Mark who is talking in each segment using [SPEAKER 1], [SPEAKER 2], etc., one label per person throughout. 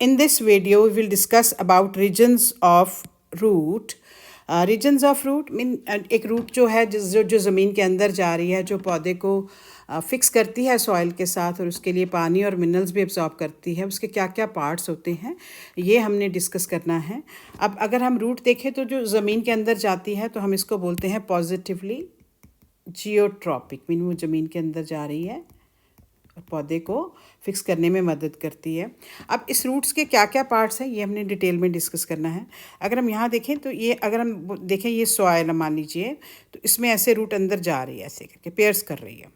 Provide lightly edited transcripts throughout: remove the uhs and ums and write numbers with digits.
[SPEAKER 1] In this video, we will discuss about regions of root. Regions of root mean एक root जो है जो ज़मीन के अंदर जा रही है, जो पौधे को फिक्स करती है सॉइल के साथ और उसके लिए पानी और मिनरल्स भी एब्जॉर्ब करती है। उसके क्या क्या पार्ट्स होते हैं ये हमने डिस्कस करना है। अब अगर हम रूट देखें तो जो ज़मीन के अंदर जाती है तो हम इसको बोलते हैं पॉजिटिवली जियोट्रॉपिक, मीन वो ज़मीन के अंदर जा रही है और पौधे को फिक्स करने में मदद करती है। अब इस रूट्स के क्या क्या पार्ट्स हैं ये हमने डिटेल में डिस्कस करना है। अगर हम यहाँ देखें तो ये अगर हम देखें ये सॉइल मान लीजिए तो इसमें ऐसे रूट अंदर जा रही है, ऐसे करके पेयर्स कर रही है।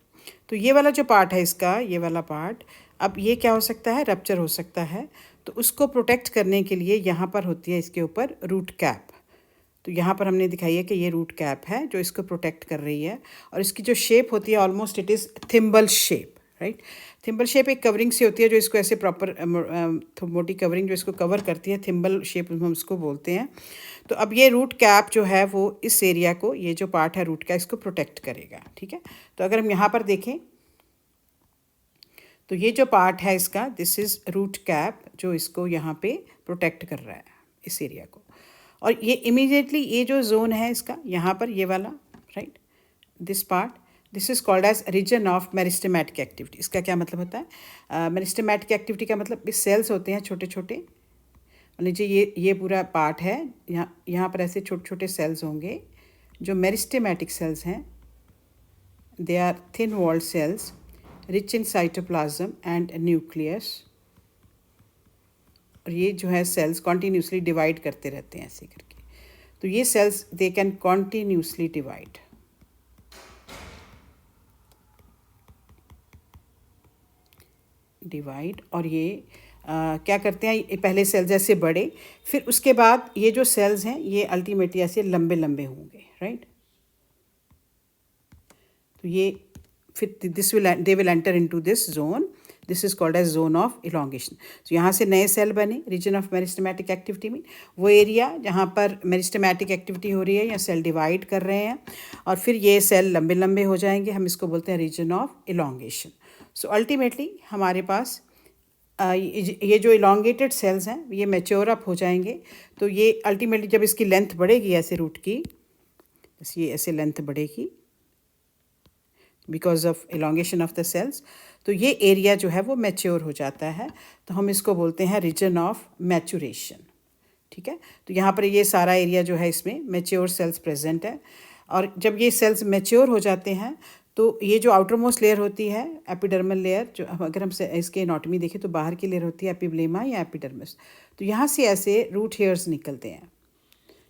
[SPEAKER 1] तो ये वाला जो पार्ट है इसका, ये वाला पार्ट, अब ये क्या हो सकता है, रप्चर हो सकता है। तो उसको प्रोटेक्ट करने के लिए यहाँ पर होती है इसके ऊपर रूट कैप। तो यहाँ पर हमने दिखाई है कि ये रूट कैप है जो इसको प्रोटेक्ट कर रही है और इसकी जो शेप होती है almost it is thimble shape, right. Thimble shape एक कवरिंग सी होती है जो इसको ऐसे प्रॉपर मोटी कवरिंग जो इसको कवर करती है, थिम्बल शेप हम उसको बोलते हैं। तो अब ये रूट कैप जो है वो इस एरिया को, ये जो पार्ट है रूट का, इसको प्रोटेक्ट करेगा, ठीक है। तो अगर हम यहाँ पर देखें तो ये जो पार्ट है इसका, दिस इज़ रूट कैप जो इसको यहाँ पे प्रोटेक्ट कर रहा है इस एरिया को। और ये इमीडिएटली ये जो जोन है इसका यहाँ पर, ये वाला, right, this part, this is called as region of meristematic activity. इसका क्या मतलब होता है? मेरिस्टेमेटिक एक्टिविटी का मतलब इस सेल्स होते हैं छोटे छोटे, मान लीजिए ये पूरा पार्ट है, यहाँ पर ऐसे छोटे छोटे सेल्स होंगे जो मेरिस्टेमेटिक सेल्स हैं। They are thin walled cells rich in cytoplasm and nucleus. और ये जो है सेल्स कॉन्टीन्यूसली डिवाइड करते रहते हैं ऐसे करके। तो ये cells they can continuously divide. और ये क्या करते हैं, पहले सेल्स ऐसे बड़े, फिर उसके बाद ये जो सेल्स हैं ये अल्टीमेटली ऐसे लंबे लंबे होंगे, राइट। तो ये फिर they will enter into this zone, this is called as zone of elongation. तो यहाँ से नए सेल बने, रीजन ऑफ मेरिस्टेमेटिक एक्टिविटी में वो एरिया जहाँ पर मेरिस्टेमेटिक एक्टिविटी हो रही है या सेल डिवाइड कर रहे हैं और फिर ये सेल लंबे लंबे हो जाएंगे, हम इसको बोलते हैं region of elongation. So ultimately हमारे पास ये जो इलोंगेटेड सेल्स हैं ये मैच्योर अप हो जाएंगे। तो ये अल्टीमेटली जब इसकी लेंथ बढ़ेगी ऐसे रूट की, ये ऐसे लेंथ बढ़ेगी because of elongation of the cells, तो ये एरिया जो है वो मैच्योर हो जाता है। तो हम इसको बोलते हैं रीजन ऑफ मैचुरेशन, ठीक है। तो यहाँ पर ये सारा एरिया जो है इसमें मैच्योर सेल्स प्रेजेंट है। और जब ये सेल्स मैच्योर हो जाते हैं तो ये जो आउटर मोस्ट लेयर होती है एपिडर्मल लेयर, जो अगर हम इसके एनाटॉमी देखें तो बाहर की लेयर होती है एपिब्लेमा या एपिडर्मिस। तो यहाँ से ऐसे रूट हेयर्स निकलते हैं,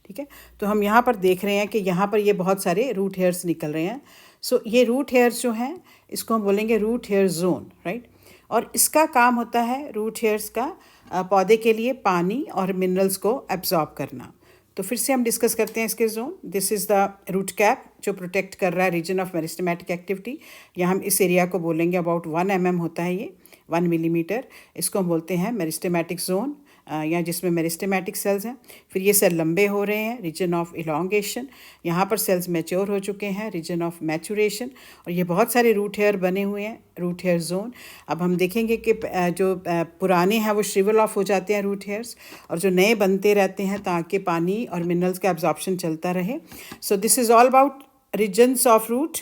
[SPEAKER 1] ठीक है। तो हम यहाँ पर देख रहे हैं कि यहाँ पर ये बहुत सारे रूट हेयर्स निकल रहे हैं। सो ये रूट हेयर्स जो हैं इसको हम बोलेंगे रूट हेयर जोन, राइट। और इसका काम होता है रूट हेयर्स का पौधे के लिए पानी और मिनरल्स को एब्जॉर्ब करना। तो फिर से हम डिस्कस करते हैं इसके zone. This is the root cap जो प्रोटेक्ट कर रहा है रीजन ऑफ मेरिस्टेमेटिक एक्टिविटी, या हम इस एरिया को बोलेंगे अबाउट 1 mm होता है ये, 1 मिलीमीटर। इसको हम बोलते हैं मेरिस्टेमेटिक जोन या जिसमें मेरिस्टेमेटिक सेल्स हैं। फिर ये सेल लंबे हो रहे हैं, रीजन ऑफ इलोंगेशन। यहाँ पर सेल्स मैच्योर हो चुके हैं, रीजन ऑफ मैचुरेशन। और ये बहुत सारे रूट हेयर बने हुए हैं, रूट हेयर जोन। अब हम देखेंगे कि जो पुराने हैं वो श्रिवल ऑफ हो जाते हैं रूट हेयर्स, और जो नए बनते रहते हैं ताकि पानी और मिनरल्स का एब्जॉर्प्शन चलता रहे। So this is all about regions of root.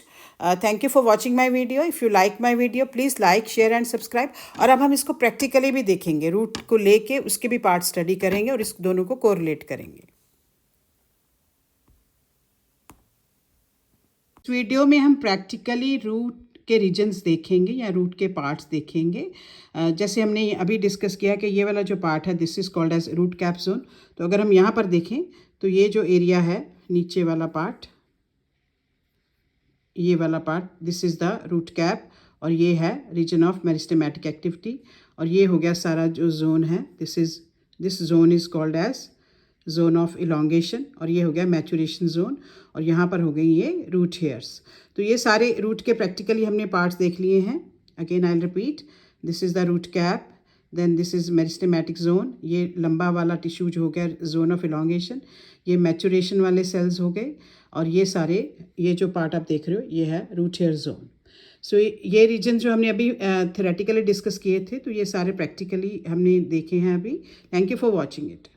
[SPEAKER 1] Thank you for watching my video. If you like my video, please like, share and subscribe. और अब हम इसको प्रैक्टिकली भी देखेंगे, रूट को लेके उसके भी पार्ट स्टडी करेंगे और इस दोनों को कोरिलेट करेंगे। इस वीडियो में हम प्रैक्टिकली रूट के रीजन्स देखेंगे या रूट के पार्ट्स देखेंगे। जैसे हमने अभी डिस्कस किया कि ये वाला जो पार्ट है this is called as root cap zone. तो अगर हम यहाँ पर देखें तो ये जो एरिया है नीचे वाला पार्ट, ये वाला part, this is the root cap और ये है रीजन ऑफ मेरिस्टेमेटिक एक्टिविटी। और ये हो गया सारा जो जोन है, this zone is called as zone of elongation. और ये हो गया मैचुरेशन जोन और यहाँ पर हो गई ये रूट हेयर्स। तो ये सारे रूट के प्रैक्टिकली हमने पार्ट्स देख लिए हैं। Again I will repeat, this is the root cap, then this is meristematic zone, ये लंबा वाला टिश्यू जो हो गया जोन ऑफ इलोंगेशन, ये मैचुरेशन वाले सेल्स हो गए, और ये सारे ये जो पार्ट आप देख रहे हो ये है रूट हेयर जोन। सो ये रीजन जो हमने अभी थेरेटिकली डिस्कस किए थे, तो ये सारे प्रैक्टिकली हमने देखे हैं अभी. Thank you for watching it.